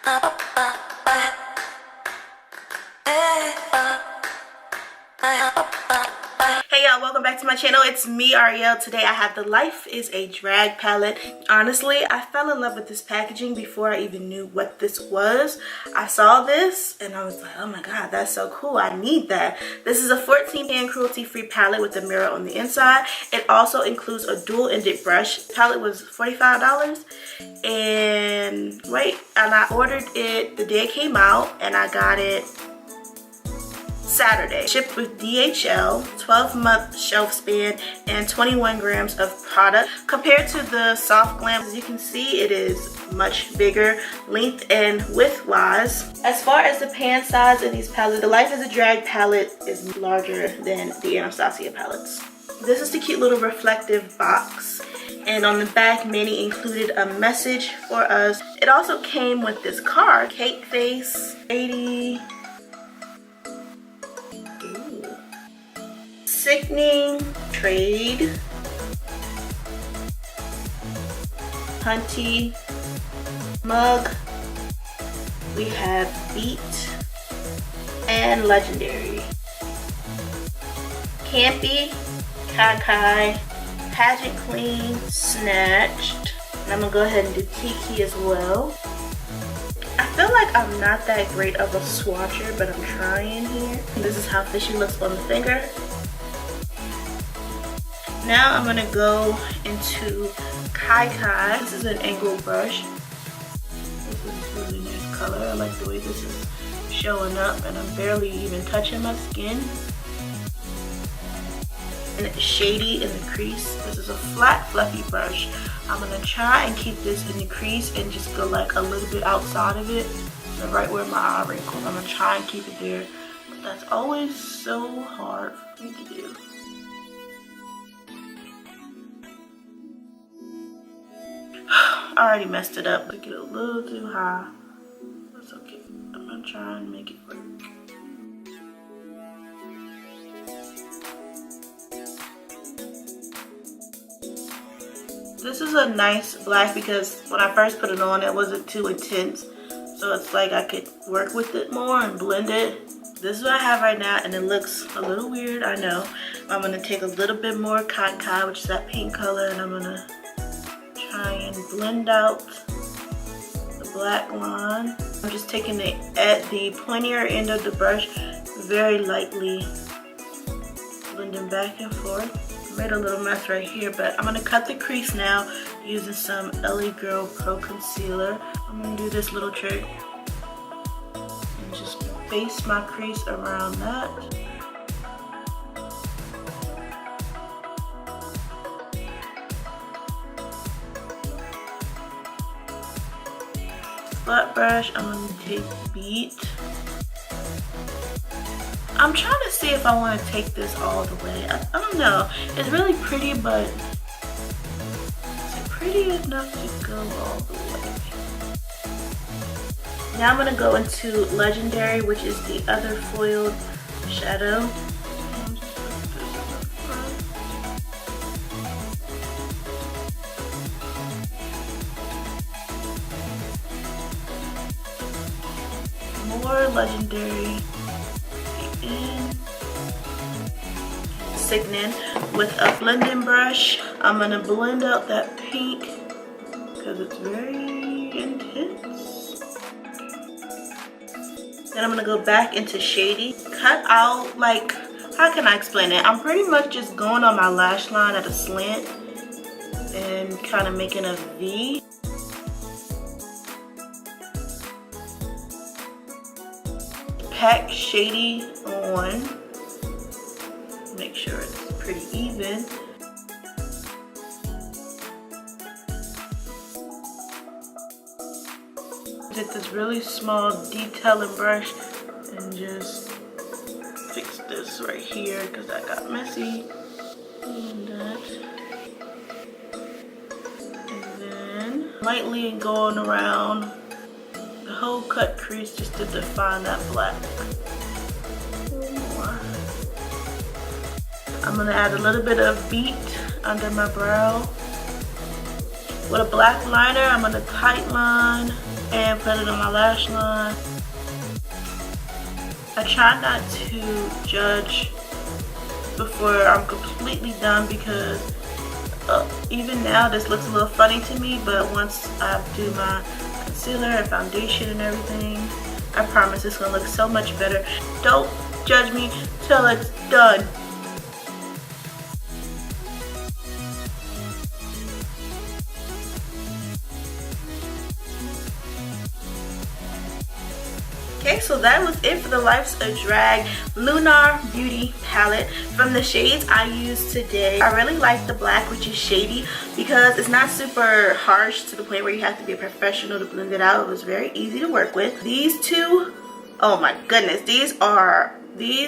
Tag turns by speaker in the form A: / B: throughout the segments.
A: Hey y'all, welcome back to my channel. It's me, Arielle. Today I have the Life is a Drag palette. Honestly, I fell in love with this packaging before I even knew what this was. I saw this and I was like, oh my god, that's so cool. I need that. This is a 14-pan cruelty-free palette with a mirror on the inside. It also includes a dual-ended brush. The palette was $45 and I ordered it the day it came out and I got it Saturday. Shipped with DHL, 12-month shelf span, and 21 grams of product. Compared to the Soft Glam, as you can see, it is much bigger length and width wise. As far as the pan size of these palettes, the Life is a Drag palette is larger than the Anastasia palettes. This is the cute little reflective box. And on the back, Manny included a message for us. It also came with this card, cake face, 80. Sickening, trade, hunty, mug, we have beat, and legendary. Campy, Kai, pageant queen, snatched, and I'm gonna go ahead and do Kiki as well. I feel like I'm not that great of a swatcher, but I'm trying here. This is how fishy looks on the finger. Now I'm gonna go into Kai. This is an angle brush. This is a really nice color. I like the way this is showing up and I'm barely even touching my skin. And it's shady in the crease. This is a flat fluffy brush. I'm gonna try and keep this in the crease and just go like a little bit outside of it. So right where my eye wrinkles. I'm gonna try and keep it there. But that's always so hard for me to do. I already messed it up. I get a little too high. That's okay. I'm gonna try and make it work. This is a nice black because when I first put it on, it wasn't too intense. So it's like I could work with it more and blend it. This is what I have right now and it looks a little weird, I know. I'm gonna take a little bit more Kai, which is that pink color, and I'm gonna try and blend out the black line. I'm just taking it at the pointier end of the brush, very lightly blending back and forth. I made a little mess right here, but I'm gonna cut the crease now using some LA Girl Pro Concealer. I'm gonna do this little trick and just base my crease around that. Flat brush, I'm going to take beat. I'm trying to see if I want to take this all the way. I don't know. It's really pretty, but is it pretty enough to go all the way? Now I'm going to go into Legendary, which is the other foiled shadow. More Legendary and Sickening with a blending brush. I'm gonna blend out that pink because it's very intense. Then I'm gonna go back into Shady. Cut out, like, how can I explain it? I'm pretty much just going on my lash line at a slant and kind of making a V. Pack Shady on. Make sure it's pretty even. Get this really small detailing brush and just fix this right here because that got messy. And that. And then lightly going around the whole cut crease just to define that black. I'm gonna add a little bit of beat under my brow. With a black liner, I'm gonna tight line and put it on my lash line. I try not to judge before I'm completely done because even now this looks a little funny to me, but once I do my concealer and foundation and everything, I promise it's gonna look so much better. Don't judge me till it's done. Okay, so that was it for the Life's a Drag Lunar Beauty Palette. From the shades I used today, I really like the black, which is shady, because it's not super harsh to the point where you have to be a professional to blend it out. It was very easy to work with. These two, oh my goodness, these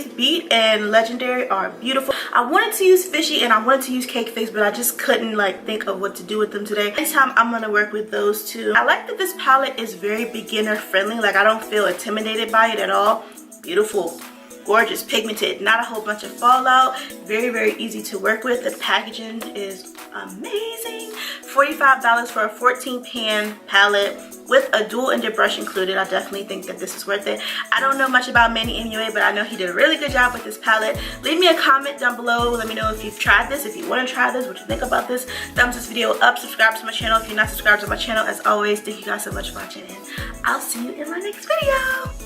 A: Beat and Legendary are beautiful. I wanted to use Fishy and I wanted to use Cake Face, but I just couldn't like think of what to do with them today. Next time I'm gonna work with those two. I like that this palette is very beginner friendly. Like I don't feel intimidated by it at all. Beautiful, gorgeous, pigmented, not a whole bunch of fallout. Very, very easy to work with. The packaging is amazing. $45 for a 14 pan palette with a dual-ended brush included. I definitely think that this is worth it. I don't know much about Manny anyway, but I know he did a really good job with this palette. Leave me a comment down below. Let me know if you've tried this, if you want to try this, what you think about this. Thumbs this video up, subscribe to my channel if you're not subscribed to my channel. As always, thank you guys so much for watching, and I'll see you in my next video.